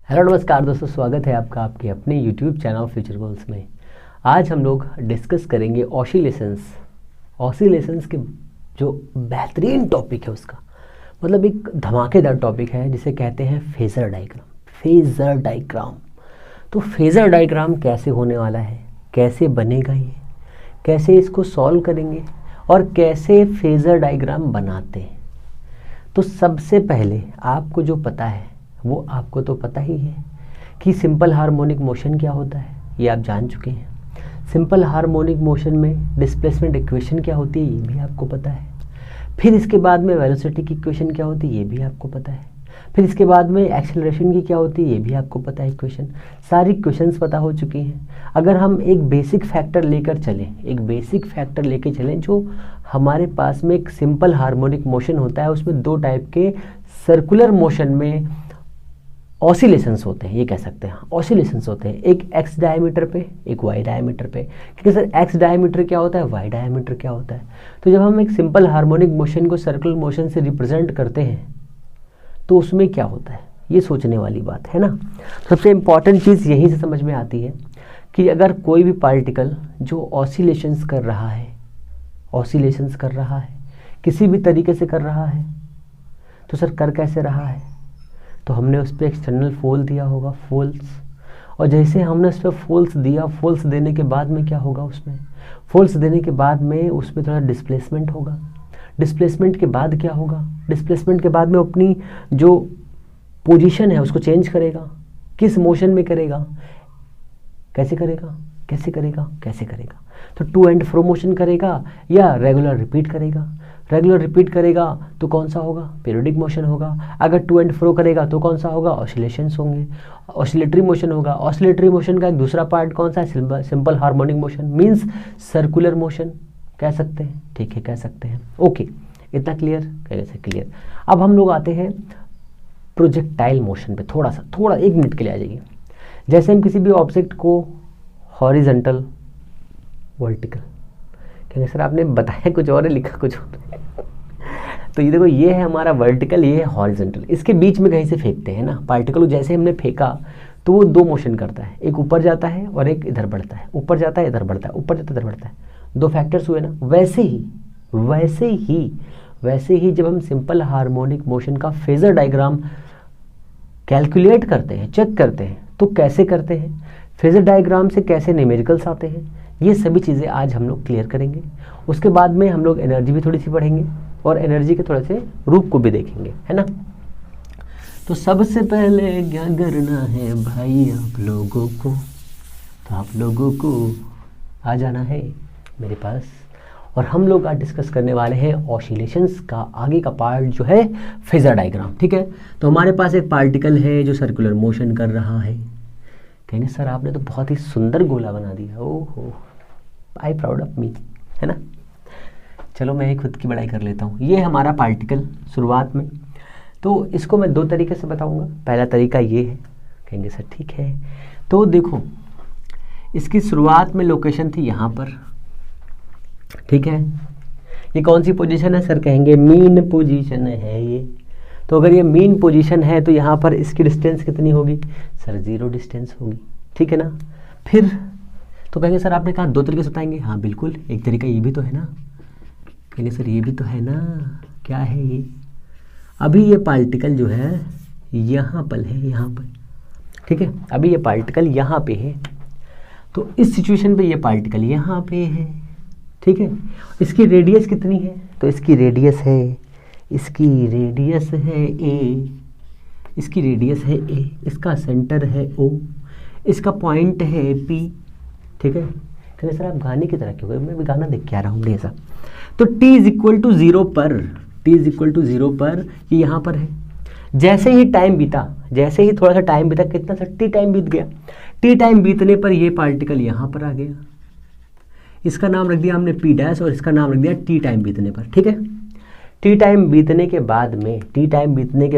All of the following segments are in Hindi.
हेलो नमस्कार दोस्तों, स्वागत है आपका आपके अपने यूट्यूब चैनल फ्यूचर गोल्स में। आज हम लोग डिस्कस करेंगे ऑसिलेशंस के जो बेहतरीन टॉपिक है उसका मतलब एक धमाकेदार टॉपिक है जिसे कहते हैं फेज़र डायग्राम। तो फेज़र डायग्राम कैसे होने वाला है, कैसे बनेगा ये, कैसे इसको सॉल्व करेंगे और कैसे फेज़र डायग्राम बनाते हैं। तो सबसे पहले आपको जो पता है वो आपको तो पता ही है कि सिंपल हार्मोनिक मोशन क्या होता है, ये आप जान चुके हैं। सिंपल हार्मोनिक मोशन में डिस्प्लेसमेंट इक्वेशन क्या होती है ये भी आपको पता है। फिर इसके बाद में वेलोसिटी की इक्वेशन क्या होती है ये भी आपको पता है। फिर इसके बाद में एक्सेलरेशन की क्या होती है ये भी आपको पता है। इक्वेशन सारी इक्वेशंस पता हो चुकी हैं। अगर हम एक बेसिक फैक्टर लेकर चलें जो हमारे पास में एक सिंपल हार्मोनिक मोशन होता है, उसमें दो टाइप के सर्कुलर मोशन में ऑसिलेशंस होते हैं, ये कह सकते हैं ऑसिलेशंस होते हैं, एक एक्स डायमीटर पे एक वाई डायमीटर पे। क्योंकि सर एक्स डायमीटर क्या होता है, वाई डायमीटर क्या होता है। तो जब हम एक सिंपल हार्मोनिक मोशन को सर्कुलर मोशन से रिप्रेजेंट करते हैं तो उसमें क्या होता है, ये सोचने वाली बात है ना। सबसे इम्पॉर्टेंट चीज़ यहीं से समझ में आती है कि अगर कोई भी पार्टिकल जो ऑसिलेशंस कर रहा है किसी भी तरीके से कर रहा है, तो सर कर कैसे रहा है, तो हमने उस पर एक्सटर्नल फोर्स दिया होगा, और जैसे हमने उस पर फोर्स देने के बाद में क्या होगा, फोर्स देने के बाद में उसमें थोड़ा डिस्प्लेसमेंट होगा। डिस्प्लेसमेंट के बाद क्या होगा, डिस्प्लेसमेंट के बाद में अपनी जो पोजीशन है उसको चेंज करेगा। किस मोशन में करेगा, कैसे करेगा, तो टू एंड फ्रो मोशन करेगा या रेगुलर रिपीट करेगा तो कौन सा होगा, पीरियोडिक मोशन होगा। अगर टू एंड फ्रो करेगा तो कौन सा होगा, ऑसिलेशंस होंगे, ऑसिलेटरी मोशन होगा। ऑसिलेटरी मोशन का एक दूसरा पार्ट कौन सा है, simple harmonic motion means circular motion कह सकते हैं, ठीक है कह सकते हैं। ओके, इतना क्लियर, कैसे क्लियर। अब हम लोग आते हैं प्रोजेक्टाइल मोशन पे। थोड़ा 1 मिनट के लिए आ जाइए। जैसे हम किसी भी ऑब्जेक्ट को हॉरिजॉन्टल, वर्टिकल कहेंगे, सर आपने बताया कुछ और है लिखा कुछ और है। तो ये देखो, ये है हमारा वर्टिकल, ये है हॉरिजॉन्टल। इसके बीच में कहीं से फेंकते हैं ना पार्टिकल को, जैसे हमने फेंका तो वो दो मोशन करता है, एक ऊपर जाता है और एक इधर बढ़ता है, ऊपर जाता है इधर बढ़ता है, ऊपर जाता है इधर बढ़ता है, दो फैक्टर्स हुए ना। वैसे ही जब हम सिंपल हार्मोनिक मोशन का फेजर डायग्राम कैलकुलेट करते हैं, चेक करते हैं, तो कैसे करते हैं, फेजर डायग्राम से कैसे न्यूमेरिकल्स आते हैं, ये सभी चीज़ें आज हम लोग क्लियर करेंगे। उसके बाद में हम लोग एनर्जी भी थोड़ी सी पढ़ेंगे और एनर्जी के थोड़े से रूप को भी देखेंगे, है ना। तो सबसे पहले क्या करना है भाई आप लोगों को आ जाना है मेरे पास, और हम लोग आज डिस्कस करने वाले हैं ऑसिलेशंस का आगे का पार्ट जो है फेजर डायग्राम, ठीक है। तो हमारे पास एक पार्टिकल है जो सर्कुलर मोशन कर रहा है। कहेंगे सर आपने तो बहुत ही सुंदर गोला बना दिया, ओहो आई प्राउड ऑफ मी, है ना। चलो मैं ही खुद की बड़ाई कर लेता हूँ। ये हमारा पार्टिकल शुरुआत में, तो इसको मैं 2 तरीके से बताऊँगा। पहला तरीका ये है, कहेंगे सर ठीक है। तो देखो, इसकी शुरुआत में लोकेशन थी यहाँ पर, ठीक है। ये कौन सी पोजीशन है सर, कहेंगे मीन पोजीशन है ये। तो अगर ये मीन पोजीशन है तो यहाँ पर इसकी डिस्टेंस कितनी होगी सर, 0 डिस्टेंस होगी, ठीक है ना। फिर तो कहेंगे सर आपने कहा 2 तरीके से बताएंगे, हाँ बिल्कुल, एक तरीका ये भी तो है ना। कहेंगे सर ये भी तो है ना, क्या है ये, अभी ये पार्टिकल जो है यहाँ पर है, यहाँ पर, ठीक है। अभी ये पार्टिकल यहाँ पे है, तो इस सिचुएशन पे ये पार्टिकल यहाँ पे है, ठीक है। इसकी रेडियस कितनी है, तो इसकी रेडियस है ए, इसका सेंटर है O, इसका पॉइंट है P, ठीक है। कहते सर आप गाने की तरह क्यों, मैं भी गाना देख के आ रहा हूँ ऐसा। तो t इज इक्वल टू 0 पर ये यहाँ पर है। जैसे ही थोड़ा सा टाइम बीता, कितना सा t टाइम बीत गया, t टाइम बीतने पर ये पार्टिकल यहाँ पर आ गया। इसका नाम रख दिया हमने P डैश और इसका नाम रख दिया t टाइम बीतने पर, ठीक है। टी टाइम बीतने के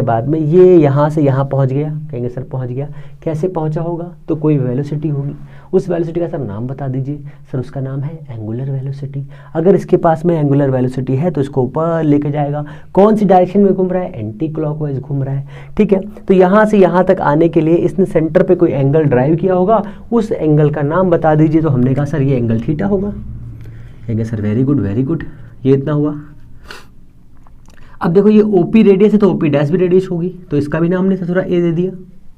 बाद में ये यहाँ से यहाँ पहुँच गया, कहेंगे सर पहुँच गया, कैसे पहुँचा होगा? तो कोई वेलोसिटी होगी, उस वेलोसिटी का सर नाम बता दीजिए। सर उसका नाम है एंगुलर वेलोसिटी। अगर इसके पास में एंगुलर वेलोसिटी है तो इसको ऊपर लेके जाएगा। कौन सी डायरेक्शन में घूम रहा है? एंटी क्लॉकवाइज घूम रहा है, ठीक है। तो यहाँ से यहाँ तक आने के लिए इसने सेंटर पे कोई एंगल ड्राइव किया होगा, उस एंगल का नाम बता दीजिए। तो हमने कहा सर ये एंगल थीटा होगा। कहेंगे सर वेरी गुड, ये इतना हुआ। अब देखो ये ओपी रेडियस है तो ओपी डैश भी रेडियस होगी, तो इसका भी नाम हमने थोड़ा ए दे दिया,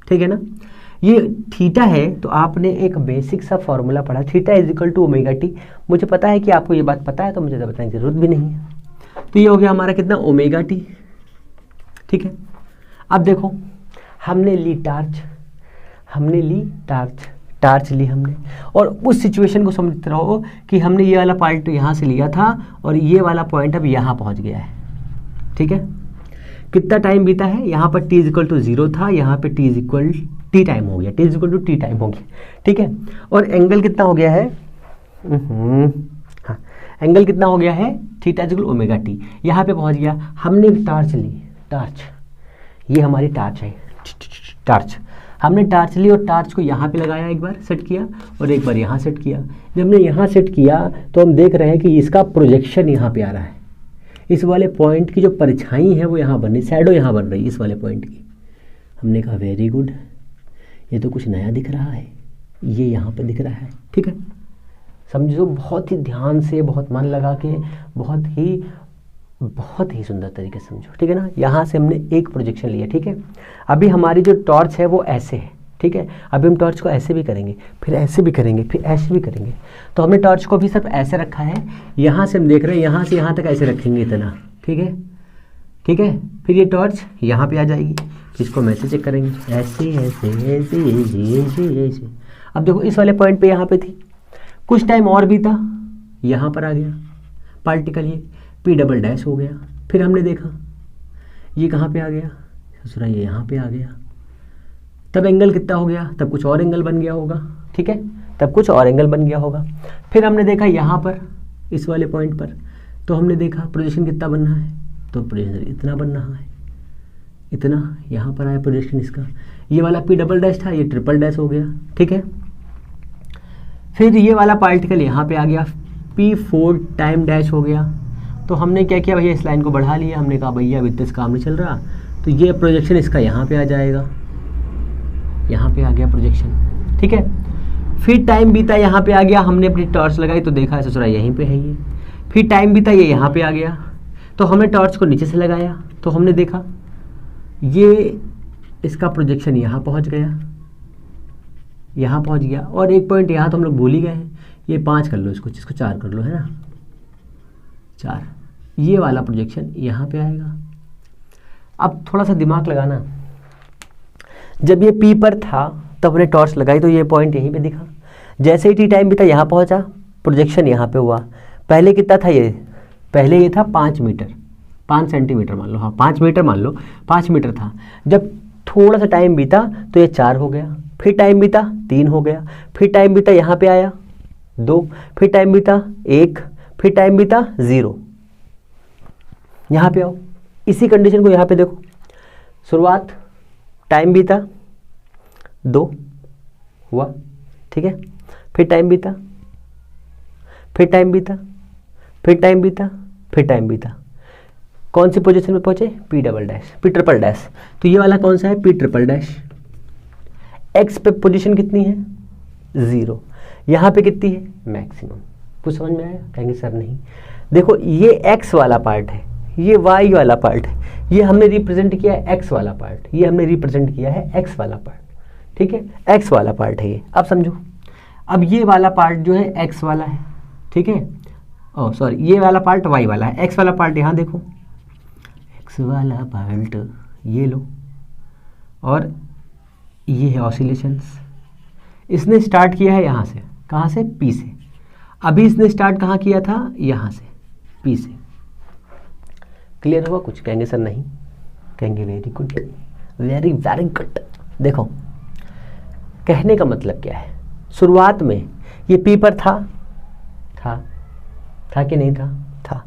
ठीक है ना। ये थीटा है तो आपने एक बेसिक सा फॉर्मूला पढ़ा, theta is equal to omega t. मुझे पता है कि आपको ये बात पता है तो मुझे बताने की जरूरत भी नहीं है। तो ये हो गया हमारा कितना? ओमेगा टी, ठीक है। अब देखो हमने ली टार्च ली हमने, और उस सिचुएशन को समझते रहो कि हमने ये वाला पॉइंट यहाँ से लिया था और ये वाला पॉइंट अब यहाँ पहुँच गया है, ठीक है। कितना टाइम बीता है? यहाँ पर t इज इक्वल टू 0 था, यहाँ पे t is equal t time हो गया, t is equal to t time हो गया, ठीक है। और एंगल कितना हो गया है? हाँ, एंगल कितना हो गया है? Theta is equal omega T. यहाँ पे पहुँच गया। हमने टार्च ली, ये हमारी टार्च है, हमने टार्च ली और टार्च को यहाँ पे लगाया, एक बार सेट किया और एक बार यहाँ सेट किया। जब हमने यहाँ सेट किया तो हम देख रहे हैं कि इसका प्रोजेक्शन यहाँ पे आ रहा है। इस वाले पॉइंट की जो परछाई है वो यहाँ बन रही, शैडो यहाँ बन रही है इस वाले पॉइंट की। हमने कहा वेरी गुड, ये तो कुछ नया दिख रहा है, ये यहाँ पे दिख रहा है, ठीक है। समझो, बहुत ही ध्यान से, बहुत मन लगा के, बहुत ही सुंदर तरीके से समझो, ठीक है ना। यहाँ से हमने एक प्रोजेक्शन लिया, ठीक है। अभी हमारी जो टॉर्च है वो ऐसे है, ठीक है। अभी हम टॉर्च को ऐसे भी करेंगे, फिर ऐसे भी करेंगे, फिर ऐसे भी करेंगे। तो हमने टॉर्च को भी सिर्फ ऐसे रखा है, यहाँ से हम देख रहे हैं, यहाँ से यहाँ तक ऐसे रखेंगे इतना, ठीक है, ठीक है। फिर ये टॉर्च यहाँ पे आ जाएगी, इसको हम ऐसे चेक करेंगे, ऐसे ऐसे ऐसे ऐसे ऐसे ऐसे। अब देखो इस वाले पॉइंट पे यहाँ पे थी, कुछ टाइम और बीता, यहाँ पर आ गया पार्टिकल, ये पी डबल डैश हो गया। फिर हमने देखा ये कहाँ पे आ गया, ससुरा ये यहाँ पे आ गया। तब एंगल कितना हो गया? तब कुछ और एंगल बन गया होगा, ठीक है, तब कुछ और एंगल बन गया होगा। फिर हमने देखा यहाँ पर इस वाले पॉइंट पर, तो हमने देखा प्रोजेक्शन कितना बनना है, तो प्रोजेक्शन इतना बन रहा है, इतना यहाँ पर आया प्रोजेक्शन इसका। ये वाला पी डबल डैश था, ये ट्रिपल डैश हो गया, ठीक है। फिर ये वाला पार्टिकल यहाँ पे आ गया, P4 टाइम डैश हो गया। तो हमने क्या किया भैया, इस लाइन को बढ़ा लिया। हमने कहा भैया अभी तो इस काम नहीं चल रहा, तो ये प्रोजेक्शन इसका यहाँ पे आ जाएगा, यहाँ पे आ गया प्रोजेक्शन, ठीक है। फिर टाइम बीता, यहाँ पे आ गया, हमने अपनी टॉर्च लगाई तो देखा ससुरा यहीं पे है ये। फिर टाइम बीता, ये यहाँ पे आ गया, तो हमने टॉर्च को नीचे से लगाया, तो हमने देखा ये इसका प्रोजेक्शन यहाँ पहुँच गया, यहाँ पहुँच गया। और एक पॉइंट यहाँ तो हम लोग भूल ही गए हैं, ये 5 कर लो, इसको 4 कर लो, है ना, 4। ये वाला प्रोजेक्शन यहाँ पे आएगा। अब थोड़ा सा दिमाग लगाना, जब ये पी पर था तब हमने टॉर्च लगाई तो ये पॉइंट यहीं पे दिखा। जैसे ही टी टाइम भी था, यहाँ पहुँचा, प्रोजेक्शन यहाँ पे हुआ। पहले कितना था ये? पहले ये था 5 मीटर, 5 सेंटीमीटर मान लो, हाँ 5 मीटर मान लो, 5 मीटर था। जब थोड़ा सा टाइम बीता तो ये 4 हो गया, फिर टाइम बीता 3 हो गया, फिर टाइम बीता यहाँ पे आया 2, फिर टाइम बीता 1, फिर टाइम बीता 0। यहाँ पे आओ, इसी कंडीशन को यहाँ पे देखो, शुरुआत टाइम बीता 2 हुआ, ठीक है। फिर टाइम बीता, फिर टाइम बीता, फिर टाइम बीता, फिर टाइम बीता। कौन सी पोजीशन में पहुंचे? P double dash, P triple dash. तो ये वाला कौन सा है? P triple dash. एक्स पे पोजीशन कितनी है? 0। यहाँ पे कितनी है? मैक्सिमम। कुछ समझ में आया? कहेंगे सर नहीं। देखो ये एक्स वाला पार्ट है, ये वाई वाला पार्ट है, ये हमने रिप्रेजेंट किया है एक्स वाला पार्ट, ये हमने रिप्रेजेंट किया है एक्स वाला पार्ट, ठीक है, एक्स वाला पार्ट है ये। अब समझो, अब ये वाला पार्ट जो है एक्स वाला है, ठीक है, ओह सॉरी, ये वाला पार्ट वाई वाला है, एक्स वाला पार्ट यहाँ देखो, एक्स वाला पार्ट ये लो, और ये है ऑसिलेशंस। इसने स्टार्ट किया है यहाँ से, कहाँ से? पी से। अभी इसने स्टार्ट कहाँ किया था? यहाँ से, पी से। क्लियर हुआ कुछ? कहेंगे सर नहीं। कहेंगे very good, very very good. देखो कहने का मतलब क्या है, शुरुआत में ये पी पर था कि नहीं था? था।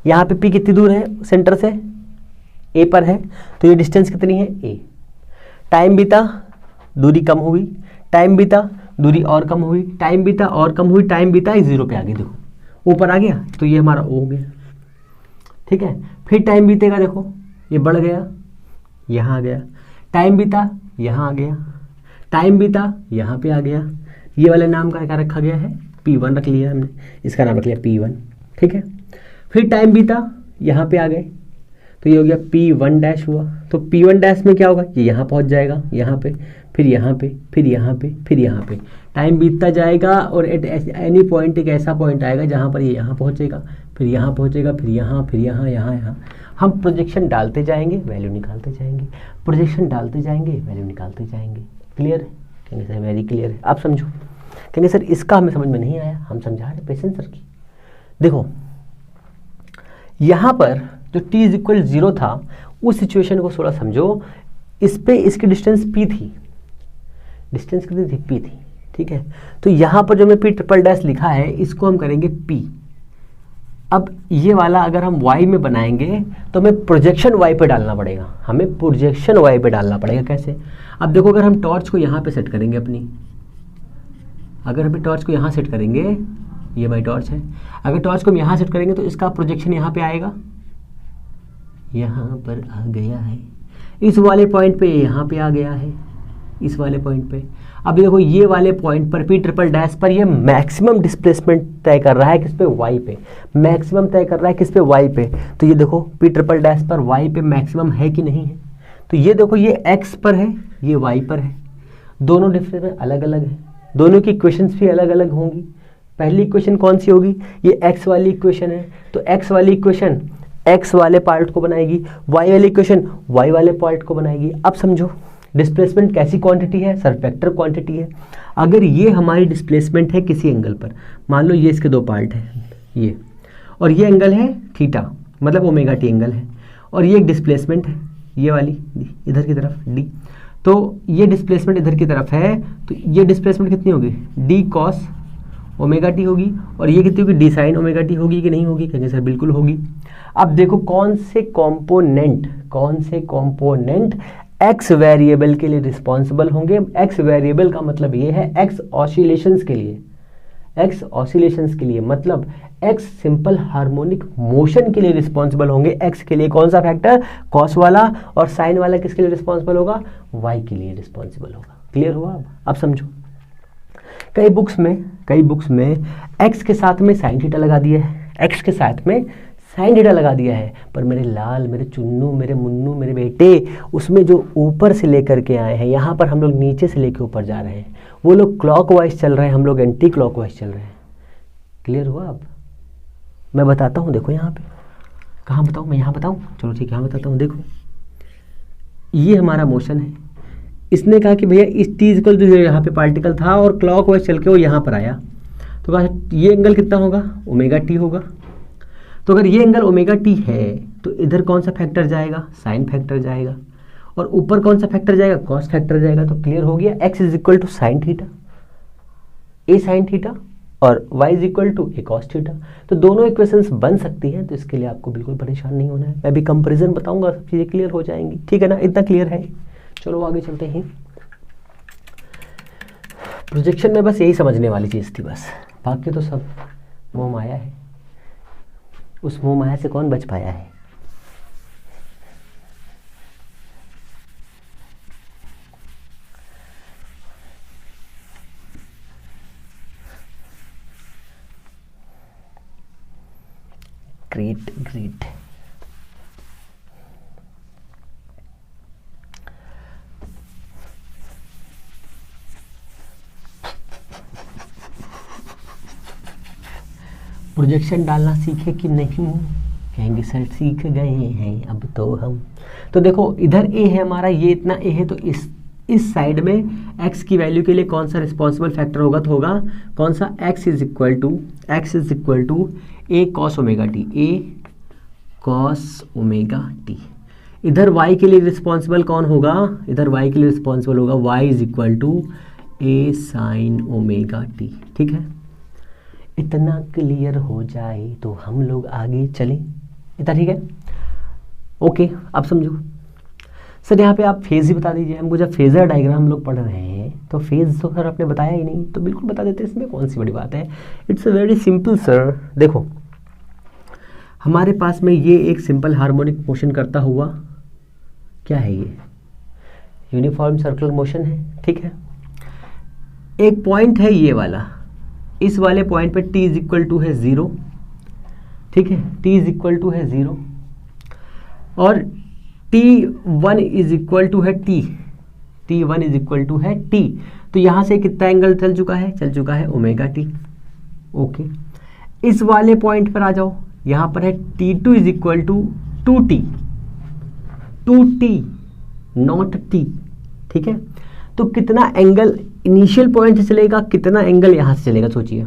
यहाँ पे P कितनी दूर है सेंटर से, A पर है, तो ये डिस्टेंस कितनी है A। टाइम बीता, दूरी कम हुई, टाइम बीता, दूरी और कम हुई, टाइम बीता और कम हुई, टाइम बीता, इस 0 पे आ गई, देखो ऊपर आ गया, तो ये हमारा O हो गया। ठीक है, फिर टाइम बीतेगा, देखो ये बढ़ गया, यहाँ आ गया, टाइम बीता, यहाँ आ गया, टाइम बीता, यहाँ पे आ गया, ये वाले नाम का क्या रखा गया है, P1 रख लिया हमने, इसका नाम रख लिया P1। ठीक है, फिर टाइम बीता, यहाँ पे आ गए, तो ये हो गया P1 डैश हुआ। तो P1 डैश में क्या होगा, ये यहाँ पहुँच जाएगा, यहाँ पे, फिर यहाँ पे, फिर यहाँ पे, फिर यहाँ पे, टाइम बीतता जाएगा और एट एनी पॉइंट एक ऐसा पॉइंट आएगा जहाँ पर ये यहाँ पहुँचेगा, फिर यहाँ पहुँचेगा, फिर यहाँ, फिर यहाँ, यहाँ, यहाँ। हम प्रोजेक्शन डालते जाएंगे, वैल्यू निकालते जाएंगे, प्रोजेक्शन डालते जाएंगे, वैल्यू निकालते जाएंगे। क्लियर है? कहेंगे सर वेरी क्लियर है, आप समझो। कहेंगे सर इसका हमें समझ में नहीं आया, हम समझा रहे पेशेंस सर की। देखो यहाँ पर जो t इक्वल 0 था, उस सिचुएशन को थोड़ा समझो। इस पे इसकी डिस्टेंस p थी, डिस्टेंस कितनी थी, p थी। ठीक है, तो यहाँ पर जो मैं p ट्रिपल डैश लिखा है, इसको हम करेंगे p। अब ये वाला अगर हम y में बनाएंगे तो हमें प्रोजेक्शन y पे डालना पड़ेगा, हमें प्रोजेक्शन y पे डालना पड़ेगा। कैसे? अब देखो, अगर हम टॉर्च को यहाँ पे सेट करेंगे अपनी, अगर हम टॉर्च को यहाँ सेट करेंगे, ये हमारी टॉर्च है, अगर टॉर्च को हम यहाँ सेट करेंगे तो इसका प्रोजेक्शन यहाँ पे आएगा, यहाँ पर आ गया है, इस वाले पॉइंट पे यहाँ पे आ गया है, इस वाले पॉइंट पे। अब देखो ये वाले पॉइंट पर P ट्रिपल डैश पर ये मैक्सिमम डिस्प्लेसमेंट तय कर रहा है, किस पे, y पे। मैक्सिमम तय कर रहा है किस पे, y पे। तो ये देखो P ट्रिपल डैश पर y पे मैक्सिमम है कि नहीं है। तो ये देखो ये x पर है, ये y पर है, दोनों डिफरेंस अलग अलग है, दोनों की इक्वेशंस भी अलग अलग होंगी। पहली इक्वेशन कौन सी होगी, ये x वाली इक्वेशन है, तो x वाली इक्वेशन x वाले पार्ट को बनाएगी, y वाली इक्वेशन y वाले पार्ट को बनाएगी। अब समझो डिस्प्लेसमेंट कैसी क्वांटिटी है, सरफेक्टर क्वांटिटी है। अगर ये हमारी डिस्प्लेसमेंट है किसी एंगल पर, मान लो ये इसके दो पार्ट है, ये और ये एंगल है थीटा, मतलब ओमेगा टी एंगल है, और ये एक डिस्प्लेसमेंट है, ये वाली इधर की तरफ d। तो ये डिस्प्लेसमेंट इधर की तरफ है, तो ये डिस्प्लेसमेंट कितनी होगी, d कॉस ओमेगा टी होगी, और ये कितनी होगी, d साइन ओमेगा टी होगी कि नहीं होगी। कहेंगे सर बिल्कुल होगी। अब देखो कौन से कंपोनेंट x वेरिएबल के लिए रिस्पॉन्सिबल होंगे। x वेरिएबल का मतलब ये है x ऑसिलेशंस के लिए, x ऑसिलेशंस के लिए मतलब x सिंपल हार्मोनिक मोशन के लिए रिस्पॉन्सिबल होंगे। x के लिए कौन सा फैक्टर, कॉस वाला, और साइन वाला किसके लिए रिस्पॉन्सिबल होगा, y के लिए रिस्पॉन्सिबल होगा। क्लियर हुआ? अब समझो, कई बुक्स में x के साथ में साइन थीटा लगा दिया है, x के साथ में साइन थीटा लगा दिया है, पर मेरे लाल, मेरे चुन्नू, मेरे मुन्नू, मेरे बेटे, उसमें जो ऊपर से लेकर के आए हैं, यहाँ पर हम लोग नीचे से लेकर ऊपर जा रहे हैं, वो लोग क्लॉकवाइज चल रहे हैं, हम लोग एंटी क्लॉकवाइज चल रहे हैं। क्लियर हुआ? अब मैं बताता हूँ, देखो यहाँ पे, कहाँ बताऊँ, मैं यहाँ बताऊँ, चलो ठीक है यहाँ बताता हूँ। देखो ये हमारा मोशन है, इसने कहा कि भैया इस t इक्वल जो यहाँ पे पार्टिकल था और क्लॉकवाइज चल के वो यहाँ पर आया, तो कहा ये एंगल कितना होगा, ओमेगा टी होगा। तो अगर ये एंगल ओमेगा टी है तो इधर कौन सा फैक्टर जाएगा, साइन फैक्टर जाएगा, और ऊपर कौन सा फैक्टर जाएगा, कॉस फैक्टर जाएगा। तो क्लियर हो गया, x is equal to sine theta, a sine theta, और y is equal to a cos theta. तो दोनों इक्वेशंस बन सकती हैं, तो इसके लिए आपको बिल्कुल परेशान नहीं होना है। मैं भी कंपेरिजन बताऊंगा, सब चीज़ें क्लियर हो जाएंगी। ठीक है ना, इतना क्लियर है। चलो आगे चलते हैं। प्रोजेक्शन में बस यही समझने वाली चीज़ थी, बस बाकी तो सब मोह माया है। उस मोह माया से कौन बच पाया है? ग्रेट। प्रोजेक्शन डालना सीखे कि नहीं? कहेंगे सर सीख गए हैं अब तो हम। तो देखो इधर ए है हमारा, ये इतना ए है, तो इस साइड में x की वैल्यू के लिए कौन सा रिस्पॉन्सिबल फैक्टर होगा, तो होगा कौन सा, x is equal to a cos omega t, a cos omega t. इधर y के लिए रिस्पॉन्सिबल कौन होगा, इधर y के लिए रिस्पॉन्सिबल होगा y is equal to a sine omega t. ठीक है, इतना क्लियर हो जाए तो हम लोग आगे चलें। इतना ठीक है? ओके, अब समझो सर, यहाँ पे आप फेज ही बता दीजिए हमको। जब फेजर डायग्राम हम लोग पढ़ रहे हैं तो फेज तो सर आपने बताया ही नहीं, तो बिल्कुल बता देते, इसमें कौन सी बड़ी बात है। It's a very simple sir. देखो हमारे पास में ये एक सिंपल हार्मोनिक मोशन करता हुआ क्या है, ये यूनिफॉर्म सर्कुलर मोशन है, ठीक है। एक पॉइंट है ये वाला, इस वाले पॉइंट पे t इज इक्वल टू है 0, ठीक है, t इज इक्वल टू है 0 और T1 इज इक्वल टू है T1 इज इक्वल टू है T। तो यहाँ से कितना एंगल चल चुका है ओमेगा टी। ओके, इस वाले पॉइंट पर आ जाओ, यहाँ पर है T2 is equal to 2T not T, ठीक है। तो कितना एंगल इनिशियल पॉइंट से चलेगा, कितना एंगल यहाँ से चलेगा, सोचिए।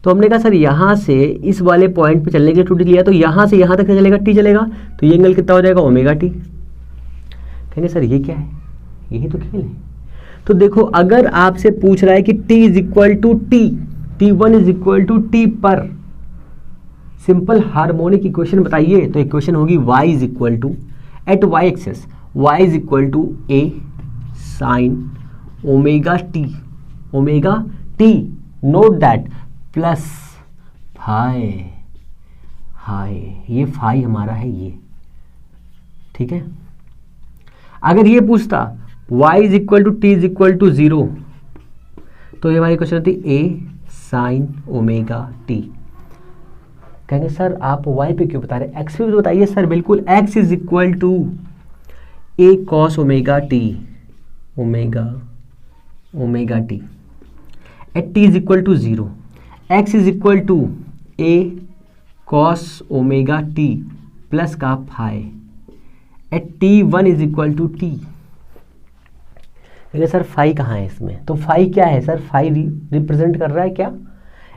तो हमने कहा सर यहाँ से इस वाले पॉइंट पे चलने के लिए 2T लिया, तो यहाँ से यहाँ तक चलेगा T चलेगा, तो ये एंगल कितना हो जाएगा ओमेगा टी। कहेंगे सर ये क्या है, यही तो खेल है। तो देखो अगर आपसे पूछ रहा है कि T is equal to T1 is equal to T पर सिंपल हार्मोनिक इक्वेशन बताइए, तो इक्वेशन होगी y is equal to at y axis y is equal to a sine omega t note that plus phi, ये फाई हमारा है ये, ठीक है। अगर ये पूछता y is equal to t is equal to 0, तो ये हमारी क्वेश्चन होती a साइन ओमेगा टी। कहेंगे सर आप y पे क्यों बता रहे हैं, x पे भी तो बताइए। सर बिल्कुल, x is equal to a cos omega T omega T at t is equal to 0, x is equal to a cos omega T plus का phi at T1 is equal to T. Sir phi कहाँ है इसमें, तो फाई क्या है सर, फाई रिप्रेजेंट कर रहा है क्या,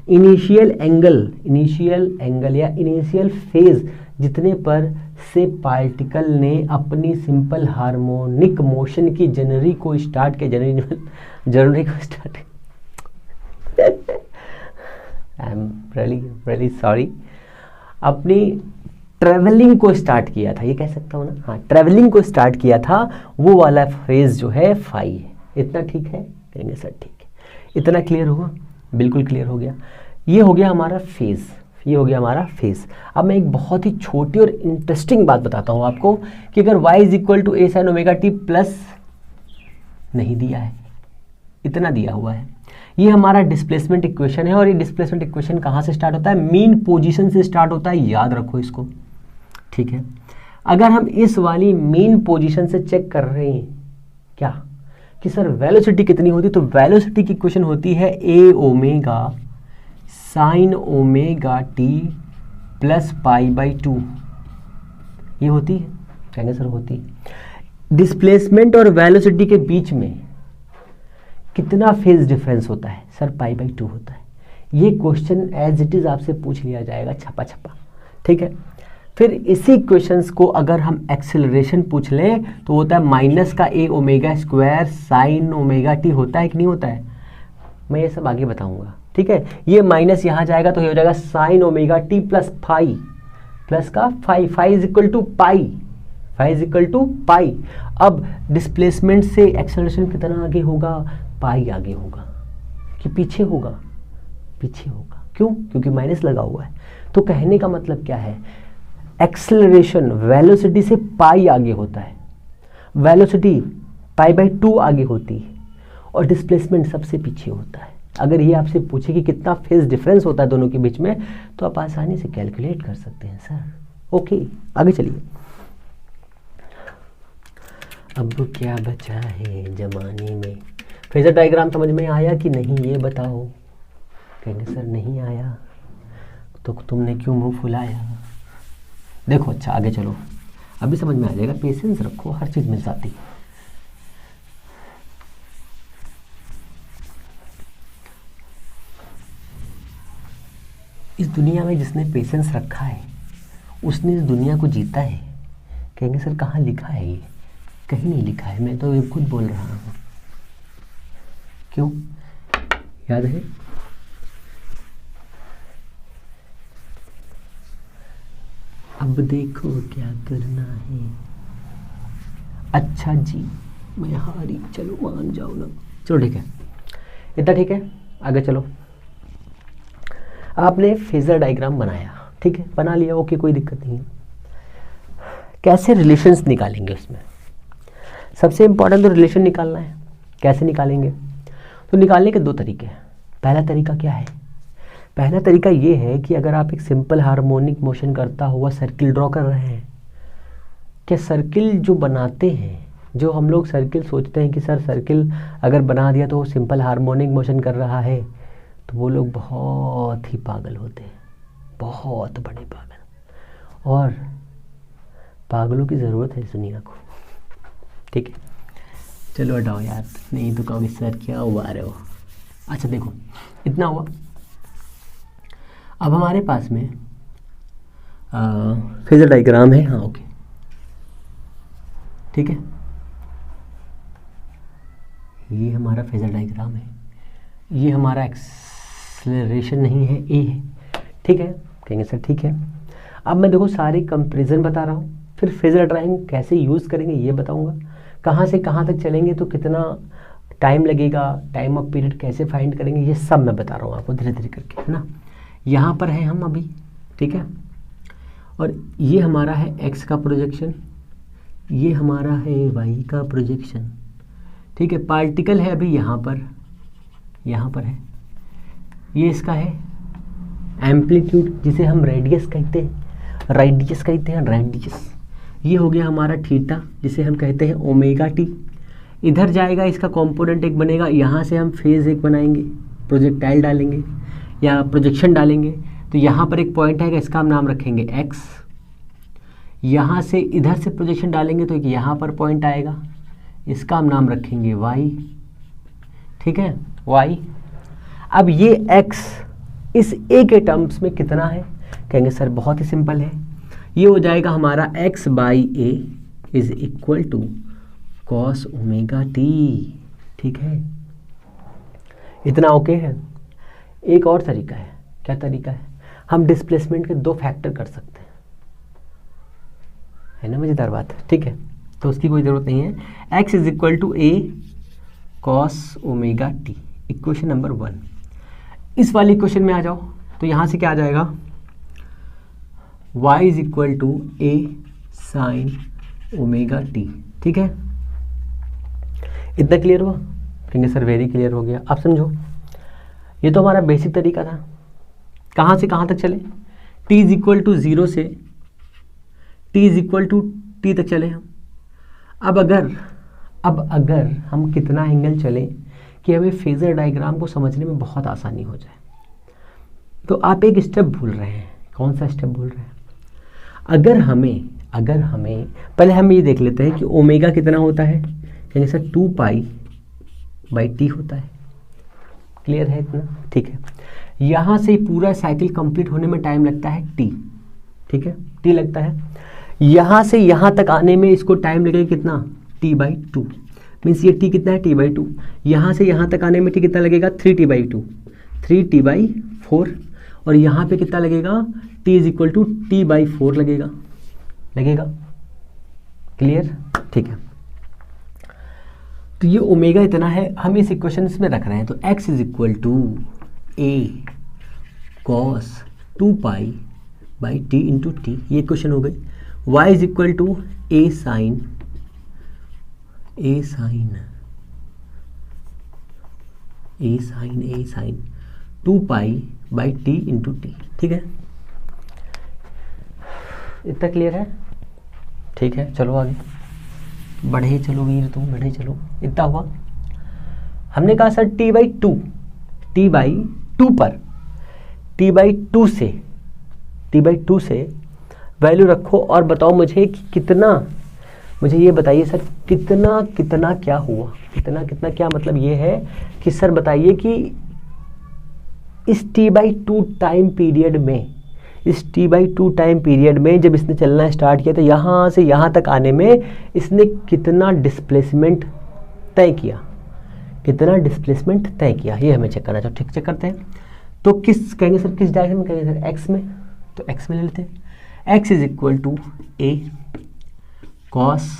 इनिशियल एंगल या इनिशियल फेज जितने पर से पार्टिकल ने अपनी सिंपल हार्मोनिक मोशन की जर्नी को स्टार्ट किया, आई एम रियली सॉरी, अपनी ट्रेवलिंग को स्टार्ट किया था, ये कह सकता हूँ ना, हाँ ट्रेवलिंग को स्टार्ट किया था, वो वाला फेज जो है फाई है। इतना ठीक है, कहेंगे सर ठीक है। इतना क्लियर हुआ, बिल्कुल क्लियर हो गया। ये हो गया हमारा फेज, अब मैं एक बहुत ही छोटी और इंटरेस्टिंग बात बताता हूँ आपको कि अगर y is equal to a sine omega T plus नहीं दिया है, इतना दिया हुआ है, ये हमारा डिस्प्लेसमेंट इक्वेशन है। और ये डिस्प्लेसमेंट इक्वेशन कहाँ से स्टार्ट होता है, मीन पोजीशन से स्टार्ट होता है, याद रखो इसको, ठीक है। अगर हम इस वाली मीन पोजीशन से चेक कर रहे हैं क्या कि सर वेलोसिटी कितनी होती, तो वेलोसिटी की इक्वेशन होती है a omega sine omega T plus pi by 2, ये होती है, कहेंगे सर होती है। डिस्प्लेसमेंट और वेलोसिटी के बीच में कितना फेज डिफरेंस होता है, सर पाई बाई 2 होता है। ये क्वेश्चन एज इट इज आपसे पूछ लिया जाएगा छपा, ठीक है। फिर इसी क्वेश्चंस को अगर हम एक्सेलरेशन पूछ लें तो होता है माइनस का a omega square sine omega T, होता है कि नहीं होता है, मैं ये सब आगे बताऊंगा, ठीक है। ये माइनस यहाँ जाएगा तो ये हो जाएगा sine omega T plus phi, plus का phi is equal to pi, अब डिस्प्लेसमेंट से एक्सेलरेशन कितना आगे होगा, पाई आगे होगा कि पीछे होगा, क्यों, क्योंकि माइनस लगा हुआ है। तो कहने का मतलब क्या है, एक्सेलरेशन वेलोसिटी से पाई आगे होता है, वेलोसिटी पाई बाई 2 आगे होती है और डिस्प्लेसमेंट सबसे पीछे होता है। अगर ये आपसे पूछे कि कितना फेज डिफरेंस होता है दोनों के बीच में, तो आप आसानी से कैलकुलेट कर सकते हैं सर। ओके, आगे चलिए। अब क्या बचा है जमाने में, फेजर डायग्राम समझ में आया कि नहीं, ये बताओ। कहेंगे सर नहीं आया, तो तुमने क्यों मुंह फुलाया। देखो अच्छा आगे चलो, अभी समझ में आ जाएगा, पेशेंस रखो, हर चीज़ मिल जाती है। इस दुनिया में जिसने पेशेंस रखा है उसने इस दुनिया को जीता है। कहेंगे सर कहाँ लिखा है ये, कहीं नहीं लिखा है, मैं तो ये खुद बोल रहा हूँ। क्यों, याद है, अब देखो क्या करना है। अच्छा जी, मैं हारी, चलो मान जाओ ना। चलो ठीक है, इतना ठीक है, आगे चलो। आपने फेजर डायग्राम बनाया, ठीक है, बना लिया, ओके, कोई दिक्कत नहीं है। कैसे रिलेशंस निकालेंगे उसमें? सबसे इम्पोर्टेंट तो रिलेशन निकालना है। कैसे निकालेंगे? तो निकालने के दो तरीके हैं। पहला तरीका क्या है? पहला तरीका ये है कि अगर आप एक सिंपल हार्मोनिक मोशन करता हुआ सर्किल ड्रॉ कर रहे हैं, क्या सर्किल जो बनाते हैं, जो हम लोग सर्किल सोचते हैं कि सर सर्किल अगर बना दिया तो वो सिंपल हार्मोनिक मोशन कर रहा है, तो वो लोग बहुत ही पागल होते हैं, बहुत बड़े पागल। और पागलों की ज़रूरत है इस दुनिया को, ठीक है। चलो हटाओ यार, नहीं तो कहोगे सर क्या हुआ रहे हो। अच्छा देखो, इतना हुआ। अब हमारे पास में फेजर डायग्राम है, हाँ ओके, ठीक है। ये हमारा फेजर डायग्राम है, ये हमारा एक्सेलरेशन नहीं है, ए है, ठीक है। कहेंगे सर ठीक है। अब मैं देखो सारी कंपैरिजन बता रहा हूँ, फिर फेजर ड्राइंग कैसे यूज़ करेंगे ये बताऊँगा, कहाँ से कहाँ तक चलेंगे तो कितना टाइम लगेगा, टाइम ऑफ पीरियड कैसे फाइंड करेंगे, ये सब मैं बता रहा हूँ आपको धीरे धीरे करके, है ना। यहाँ पर है हम अभी, ठीक है, और ये हमारा है एक्स का प्रोजेक्शन, ये हमारा है वाई का प्रोजेक्शन, ठीक है। पार्टिकल है अभी यहाँ पर है, ये इसका है एम्पलीट्यूड, जिसे हम रेडियस कहते हैं, रेडियस। ये हो गया हमारा थीटा, जिसे हम कहते हैं ओमेगा टी। इधर जाएगा, इसका कंपोनेंट एक बनेगा, यहाँ से हम फेज एक बनाएंगे, प्रोजेक्टाइल डालेंगे या प्रोजेक्शन डालेंगे, तो यहाँ पर एक पॉइंट आएगा, इसका हम नाम रखेंगे एक्स। यहाँ से इधर से प्रोजेक्शन डालेंगे तो एक यहाँ पर पॉइंट आएगा, इसका हम नाम रखेंगे वाई, ठीक है, वाई। अब ये एक्स इस ए के टर्म्स में कितना है? कहेंगे सर बहुत ही सिंपल है, ये हो जाएगा हमारा x by a is equal to cos omega t, ठीक है। इतना ओके है। एक और तरीका है, क्या तरीका है? हम डिस्प्लेसमेंट के दो फैक्टर कर सकते हैं, है ना मजेदार बात, ठीक है। तो उसकी कोई ज़रूरत नहीं है। x is equal to a cos omega t, equation number 1। इस वाली इक्वेशन में आ जाओ, तो यहाँ से क्या आ जाएगा, y is equal to a sine omega t, ठीक है। इतना क्लियर हुआ? कहेंगे सर वेरी क्लियर हो गया। अब समझो, ये तो हमारा बेसिक तरीका था। कहाँ से कहाँ तक चले? t इज इक्वल टू 0 से t is equal to t तक चले हम। अब अगर हम कितना एंगल चलें कि हमें फेजर डायग्राम को समझने में बहुत आसानी हो जाए, तो आप एक स्टेप भूल रहे हैं। कौन सा स्टेप भूल रहे हैं? अगर हमें पहले हम ये देख लेते हैं कि ओमेगा कितना होता है। यानी सर 2 पाई बाई टी होता है। क्लियर है इतना? ठीक है। यहाँ से पूरा साइकिल कंप्लीट होने में टाइम लगता है टी, ठीक है, टी लगता है। यहाँ से यहाँ तक आने में इसको टाइम लगेगा कितना? T by two. मीन्स ये टी कितना है? T by two. यहाँ से यहाँ तक आने में टी कितना लगेगा? 3t by two, 3t by 4। और यहाँ पे कितना लगेगा? t is equal to t by 4 लगेगा। क्लियर? ठीक है। तो ये ओमेगा इतना है, हम इस इक्वेशन में रख रहे हैं। तो x is equal to a cos 2 pi by t into t, ये क्वेश्चन हो गई। y is equal to a sine 2 pi by t into t, ठीक है। इतना क्लियर है? ठीक है, चलो आगे बढ़े चलो वीर, तुम बढ़े चलो। इतना हुआ। हमने कहा सर टी बाई टू पर टी बाई टू से वैल्यू रखो और बताओ मुझे कि कितना, मुझे ये बताइए सर कितना क्या हुआ। कितना क्या मतलब ये है कि सर बताइए कि इस T by two time period में जब इसने चलना स्टार्ट किया तो यहाँ से यहाँ तक आने में इसने कितना डिस्प्लेसमेंट तय किया, ये हमें चेक करना चाहिए। ठीक, चेक करते हैं। तो किस कहेंगे सर, किस डायरेक्शन में कहेंगे सर? एक्स में। तो एक्स में ले लेते हैं। x is equal to a cos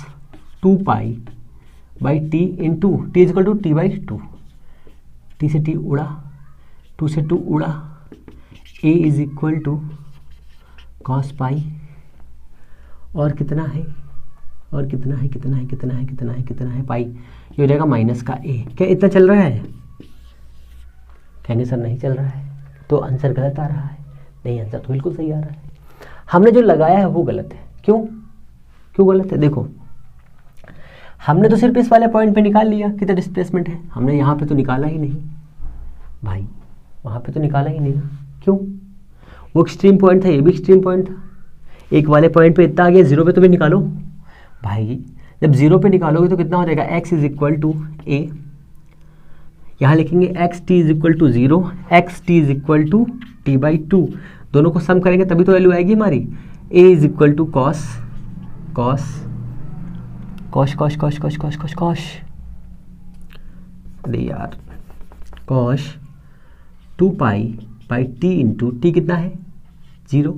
2 pi by t into t is equal to t by 2, t से टी उड़ा, 2 से 2 उड़ा, a is equal to cos pi और कितना है, और कितना है, कितना है, कितना है, कितना है, कितना है, पाई, ये हो जाएगा माइनस का a। क्या इतना चल रहा है? कहेंगे सर नहीं चल रहा है, तो आंसर गलत आ रहा है। नहीं, आंसर तो बिल्कुल सही आ रहा है। हमने जो लगाया है वो गलत है। क्यों क्यों गलत है? देखो, हमने तो सिर्फ इस वाले पॉइंट पे निकाल लिया कितना डिस्प्लेसमेंट है, हमने यहाँ पे तो निकाला ही नहीं भाई, वहाँ पे तो निकाला ही नहीं ना। क्यों? वो एक्सट्रीम पॉइंट था, ये भी एक्सट्रीम पॉइंट था। एक वाले पॉइंट पे इतना आ गया, जीरो पे तो भी निकालो भाई। जब जीरो पे निकालोगे तो कितना हो जाएगा? x is equal to a, यहाँ लिखेंगे x t is equal to 0, x t is equal to t by 2, दोनों को सम करेंगे तभी तो वैल्यू आएगी हमारी। a is equal to cos cos cos cos cos cos cos cos cos अरे यार cos 2 pi by t into t कितना है 0,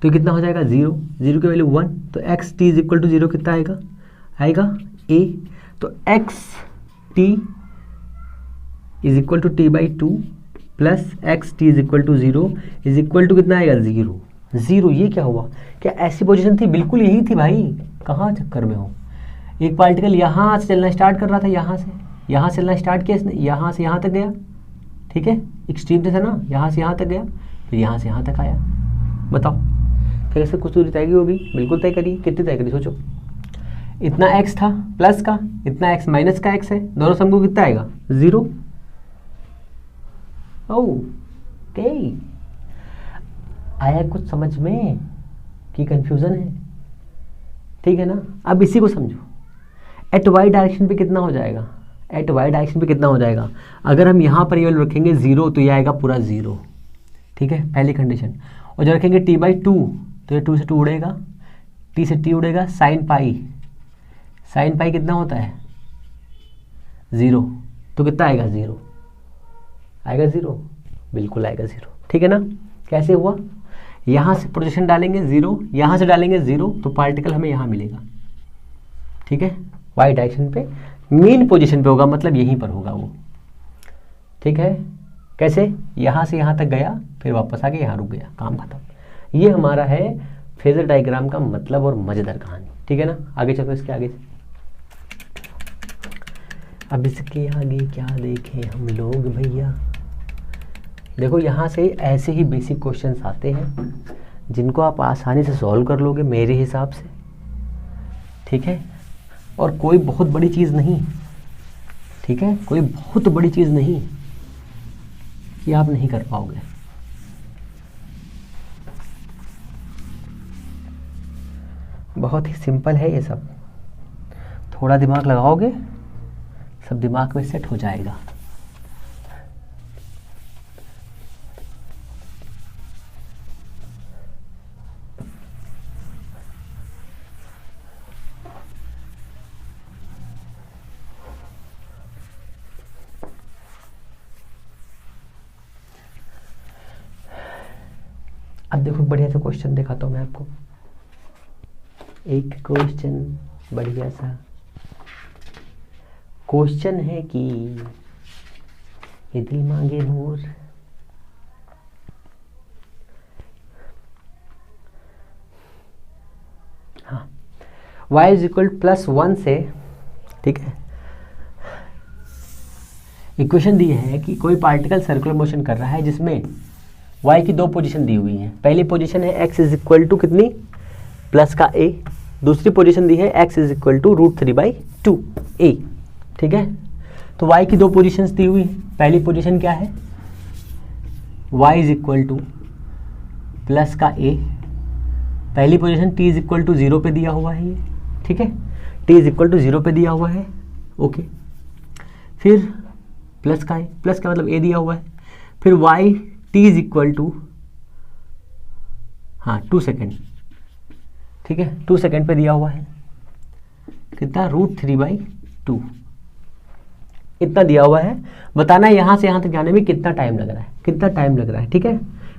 तो कितना हो जाएगा 0, 0 की वैल्यू 1, तो x t is equal to 0 कितना आएगा? आएगा a, तो x t is equal to t by 2 plus x t is equal to 0 is equal to कितना आएगा? 0 0। ये क्या हुआ? क्या ऐसी पोजीशन थी? बिल्कुल यही थी भाई, कहाँ चक्कर में हो। एक पार्टिकल यहाँ से चलना स्टार्ट कर रहा था, यहाँ से चलना स्टार्ट किया इसने, यहाँ से यहाँ तक गया, ठीक है, एक्सट्रीम से था ना, यहाँ से यहाँ तक गया, फिर यहाँ से यहाँ तक आया। बताओ कैसे कुछ दूरी तय की होगी? बिल्कुल तय करी। कितनी तय करी सोचो? इतना x था प्लस का, इतना x माइनस का x है, दोनों सम को कितना आएगा? 0। ओके, आया कुछ समझ में कि कंफ्यूजन है? ठीक है ना। अब इसी को समझो, एट वाई डायरेक्शन पे कितना हो जाएगा? एट वाई डायरेक्शन पे कितना हो जाएगा? अगर हम यहाँ पर ये वैल्यू रखेंगे 0 तो ये आएगा पूरा 0, ठीक है, पहली कंडीशन। और जब रखेंगे t बाई 2 तो ये 2 से 2 उड़ेगा, t से t उड़ेगा, साइन पाई कितना होता है? 0, तो कितना आएगा? 0 आएगा, 0 बिल्कुल आएगा 0, ठीक है ना। कैसे हुआ? यहाँ से प्रोजेक्शन डालेंगे 0, यहाँ से डालेंगे 0, तो पार्टिकल हमें यहाँ मिलेगा, ठीक है, वाई डायरेक्शन पे मेन पोजीशन पे होगा, मतलब यहीं पर होगा वो, ठीक है। कैसे? यहाँ से यहाँ तक गया, फिर वापस आके यहाँ रुक गया, काम खत्म। ये हमारा है फेजर डायग्राम का मतलब और मजेदार कहानी, ठीक है ना। आगे चलो, इसके आगे। अब इसके आगे क्या देखें हम लोग भैया? देखो, यहाँ से ऐसे ही बेसिक क्वेश्चंस आते हैं जिनको आप आसानी से सॉल्व कर लोगे मेरे हिसाब से, ठीक है। और कोई बहुत बड़ी चीज़ नहीं, ठीक है, कोई बहुत बड़ी चीज़ नहीं कि आप नहीं कर पाओगे। बहुत ही सिंपल है ये सब, थोड़ा दिमाग लगाओगे सब दिमाग में सेट हो जाएगा। अब देखो, बढ़िया सा क्वेश्चन दिखाता हूँ मैं आपको। एक क्वेश्चन बढ़िया सा क्वेश्चन है कि ये दिल मांगे मोर, हाँ, y इज इक्वल +1 से, ठीक है, इक्वेशन दी है कि कोई पार्टिकल सर्कुलर मोशन कर रहा है जिसमें y की 2 पोजीशन दी हुई हैं। पहली पोजीशन है x इज इक्वल टू कितनी? प्लस का a। दूसरी पोजीशन दी है x is equal to √3/2a, ठीक है। तो y की 2 पोजीशंस दी हुई हैं। पहली पोजीशन क्या है? y is equal to plus का a। पहली position t is equal to 0 पे दिया हुआ है ये, ठीक है, t इज इक्वल टू 0 पे दिया हुआ है, ओके। फिर प्लस का a, प्लस का मतलब a दिया हुआ है। फिर y t is equal to, हाँ, 2 सेकेंड, ठीक है, 2 सेकेंड पे दिया हुआ है, कितना? √3/2 इतना दिया हुआ है। बताना है यहाँ से यहाँ तक जाने में कितना टाइम लग रहा है, कितना टाइम लग रहा है, ठीक है।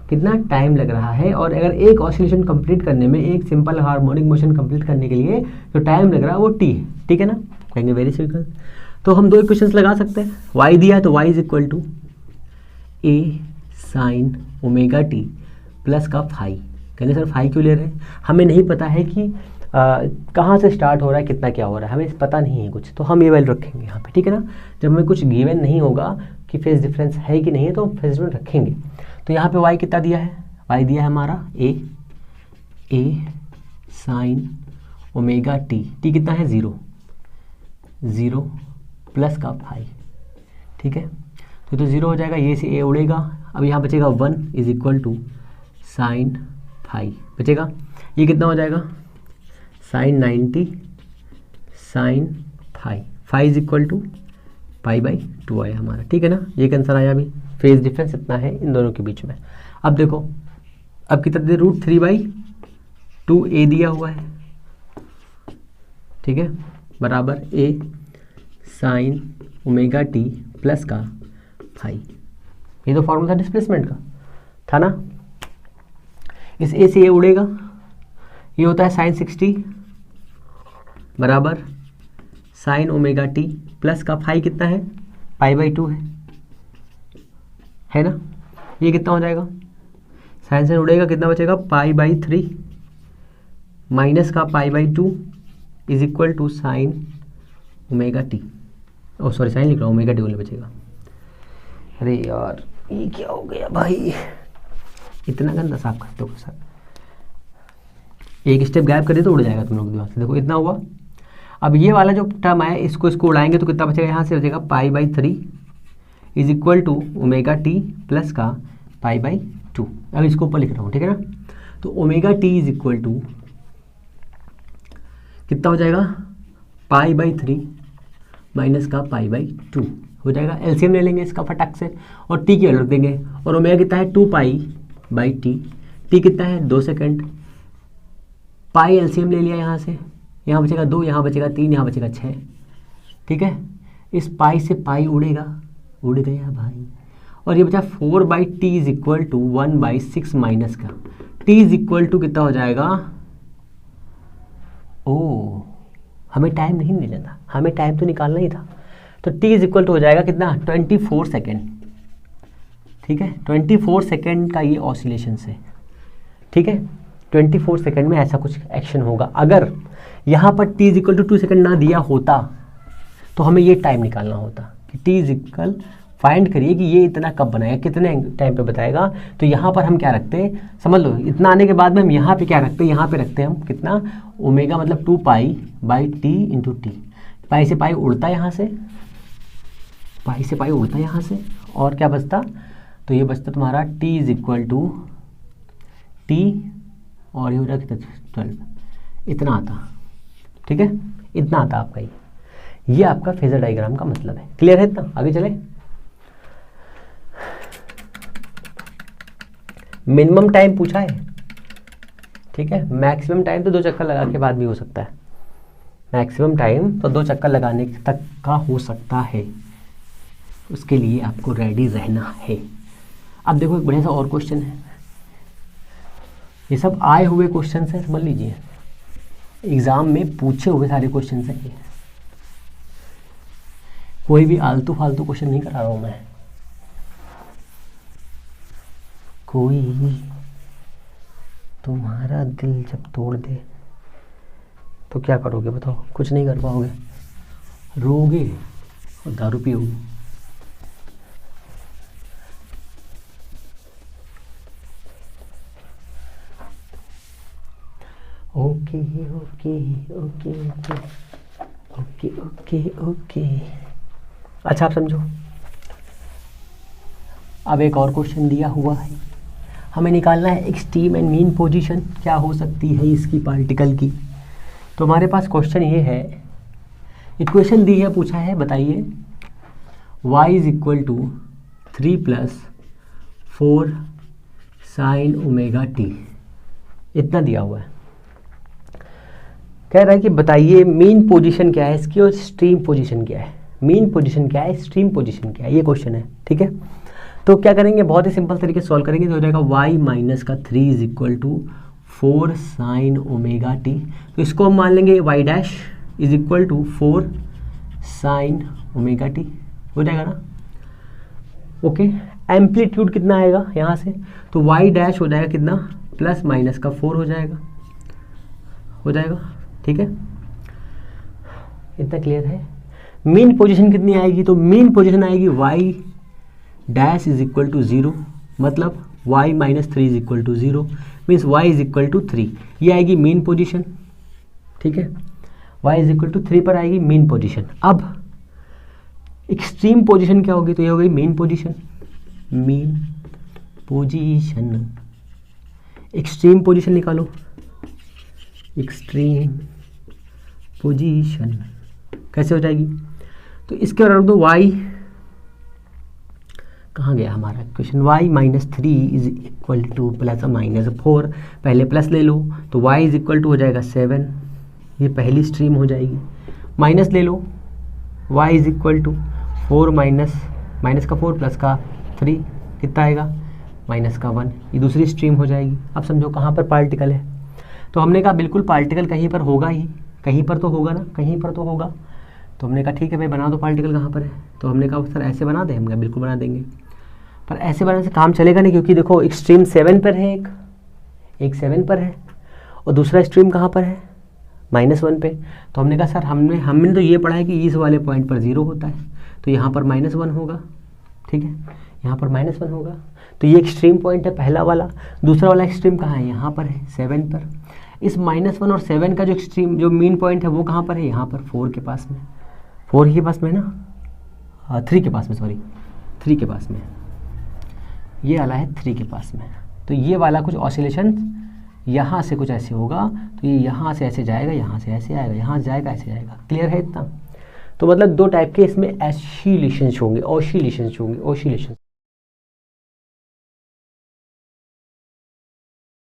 कितना टाइम लग रहा है, और अगर एक ऑसिलेशन कंप्लीट करने में, एक सिंपल हार्मोनिक मोशन कंप्लीट करने के लिए जो टाइम लग रहा है वो टी है, ठीक है ना। कहेंगे वेरी सिंपल। तो हम दो इक्वेशंस लगा सकते हैं। y दिया है तो y is equal to a sine omega T plus का फाई। कहने सर फाई क्यों ले रहे हैं, हमें नहीं पता है कि कहाँ से स्टार्ट हो रहा है, कितना क्या हो रहा है, हमें पता नहीं है कुछ, तो हम ये वैल्यू रखेंगे यहाँ पे, ठीक है ना। जब हमें कुछ गिवन नहीं होगा कि फेज डिफरेंस है कि नहीं है तो हम फेज डिफरेंस रखेंगे। तो यहाँ पे y कितना दिया है, y दिया है हमारा a sine omega T, T कितना है 0 प्लस का फाई, ठीक है। तो 0 हो जाएगा, ये से a उड़ेगा, अब यहाँ बचेगा 1 is equal to sine phi बचेगा। ये कितना हो जाएगा, sine 90 sine phi is equal to pi by 2 आया हमारा, ठीक है ना। ये आंसर आया। अभी फेज डिफरेंस इतना है इन दोनों के बीच में। अब देखो, अब कितना दे, √3/2a दिया हुआ है, ठीक है, बराबर a sine omega T plus का फाई। ये तो फॉर्मूला था डिस्प्लेसमेंट का, था ना। इस a से ये उड़ेगा, ये होता है साइन 60 बराबर साइन ओमेगा टी प्लस का फाई कितना है, पाई/2 है ना। ये कितना हो जाएगा, साइन से उड़ेगा, कितना बचेगा, पाई/3 माइनस का पाई/2 is equal to sine omega T. Oh sorry, sine लिख रहा हूँ, ओमेगा टी बोलने बचेगा। अरे यार ये क्या हो गया भाई, इतना गंदा साफ करते हो सर। एक स्टेप गैप कर दे तो उड़ जाएगा तुम लोग दिमाग से। देखो इतना हुआ। अब ये वाला जो टर्म आया इसको उड़ाएंगे तो कितना बचेगा, यहाँ से बचेगा पाई/3 is equal to omega T plus का पाई/2। अब इसको ऊपर लिख रहा हूँ, ठीक है ना। तो omega t is equal to कितना हो जाएगा, पाई/3 माइनस का पाई/2 हो जाएगा। एलसीएम ले लेंगे इसका फटाक से और टी की वैल्यू रख देंगे। और ओमेगा कितना है 2π/t, टी कितना है 2 सेकेंड। पाई एलसीएम ले लिया यहाँ से, यहाँ बचेगा 2, यहाँ बचेगा 3, यहाँ बचेगा 6, ठीक है। इस पाई से पाई उड़ेगा, उड़ गया भाई। और ये बचा 4/t is equal to 1/6 minus का t इज इक्वल टू कितना हो जाएगा। ओ हमें टाइम नहीं मिला था, हमें टाइम तो निकालना ही था। तो t इज इक्वल टू हो जाएगा कितना, 24 सेकेंड, ठीक है। 24 सेकेंड का ये ऑसिलेशन है, ठीक है। 24 सेकेंड में ऐसा कुछ एक्शन होगा। अगर यहाँ पर t is equal to 2 second ना दिया होता तो हमें ये टाइम निकालना होता कि t इज इक्वल, फाइंड करिए कि ये इतना कब बनाएगा, कितने टाइम पे बताएगा। तो यहाँ पर हम क्या रखते हैं, समझ लो, इतना आने के बाद में हम यहाँ पे क्या रखते हैं, यहाँ पे रखते हैं हम कितना, ओमेगा मतलब 2π/t इंटू टी। पाई से पाई उड़ता है यहाँ से, पाई से पाई उड़ता है यहाँ से, और क्या बचता, तो ये बचता तुम्हारा t is equal to t, और ये हो जाएगा 12, इतना आता, ठीक है, इतना आता आपका। ये आपका फेजर डायग्राम का मतलब है। क्लियर है इतना, आगे चले। मिनिमम टाइम पूछा है, ठीक है। मैक्सिमम टाइम तो 2 चक्कर लगा के बाद भी हो सकता है, मैक्सिमम टाइम तो 2 चक्कर लगाने तक का हो सकता है, उसके लिए आपको रेडी रहना है। अब देखो एक बढ़िया सा और क्वेश्चन है, ये सब आए हुए क्वेश्चन है, समझ लीजिए, एग्जाम में पूछे हुए सारे क्वेश्चन है ये, कोई भी आलतू फालतू क्वेश्चन नहीं करा रहा हूं मैं। कोई तुम्हारा दिल जब तोड़ दे तो क्या करोगे बताओ, कुछ नहीं कर पाओगे, रोगे और दारू पियोगे। Okay okay okay okay okay okay okay, अच्छा आप समझो। अब एक और क्वेश्चन दिया हुआ है, हमें निकालना है एक्सट्रीम एंड मीन पोजीशन क्या हो सकती है इसकी पार्टिकल की। तो हमारे पास क्वेश्चन ये है, इक्वेशन दी है, पूछा है बताइए y is equal to 3 + 4 sine omega t, इतना दिया हुआ है। कह रहा है कि बताइए मीन पोजीशन क्या है इसकी और स्ट्रीम पोजीशन क्या है। मीन पोजीशन क्या है, स्ट्रीम पोजीशन क्या है, ये क्वेश्चन है, ठीक है। तो क्या करेंगे, बहुत ही सिंपल तरीके से सॉल्व करेंगे, तो हो जाएगा y माइनस का 3 is equal to 4 sine omega t. तो इसको हम मान लेंगे y dash is equal to 4 sine omega t, हो जाएगा ना। ओके, एम्पलीट्यूड कितना आएगा यहाँ से, तो y डैश हो जाएगा कितना, प्लस माइनस का 4 हो जाएगा, ठीक है, इतना क्लियर है। मीन पोजीशन कितनी आएगी, तो मीन पोजीशन आएगी y dash is equal to 0, मतलब y minus 3 is equal to 0, means y is equal to 3, ये आएगी मीन पोजीशन, ठीक है, y इज इक्वल टू 3 पर आएगी मीन पोजीशन। अब एक्सट्रीम पोजीशन क्या होगी, तो ये हो गई मीन पोजीशन, एक्सट्रीम पोजीशन निकालो, एक्सट्रीम पोजीशन कैसे हो जाएगी, तो इसके रख दो y, कहाँ गया हमारा question, y minus 3 is equal to plus minus 4, पहले प्लस ले लो तो y इज इक्वल टू हो जाएगा 7, ये पहली स्ट्रीम हो जाएगी, माइनस ले लो y is equal to 4 minus का 4 प्लस का 3 कितना आएगा, माइनस का 1, ये दूसरी स्ट्रीम हो जाएगी। अब समझो कहाँ पर पार्टिकल है, तो हमने कहा बिल्कुल पार्टिकल कहीं पर होगा ही, कहीं पर तो होगा ना, कहीं पर तो होगा, तो हमने कहा ठीक है भाई बना दो पार्टिकल कहाँ पर है, तो हमने कहा सर ऐसे बना दें, हमने कहा बिल्कुल बना देंगे, पर ऐसे बनाने से काम चलेगा नहीं, क्योंकि देखो एक्सट्रीम 7 पर है, एक 7 पर है और दूसरा एक्सट्रीम कहाँ पर है, -1 पे। तो हमने कहा सर हमने तो ये पढ़ा है कि इस वाले पॉइंट पर 0 होता है, तो यहाँ पर -1 होगा, ठीक है, यहाँ पर -1 होगा, तो ये एक्सट्रीम पॉइंट है पहला वाला। दूसरा वाला एक्सट्रीम कहाँ है, यहाँ पर है 7 पर। इस -1 और 7 का जो एक्सट्रीम जो मीन पॉइंट है वो कहाँ पर है, यहाँ पर 4 के पास में, 4 के पास में ना, 3 के पास में, सॉरी 3 के पास में, ये वाला है 3 के पास में। तो ये वाला कुछ ऑसिलेशन यहाँ से कुछ ऐसे होगा, तो ये यहाँ से ऐसे जाएगा, यहाँ से ऐसे आएगा, यहाँ से जाएगा, ऐसे जाएगा, क्लियर है इतना। तो मतलब 2 टाइप के इसमें ऑसिलेशंस होंगे,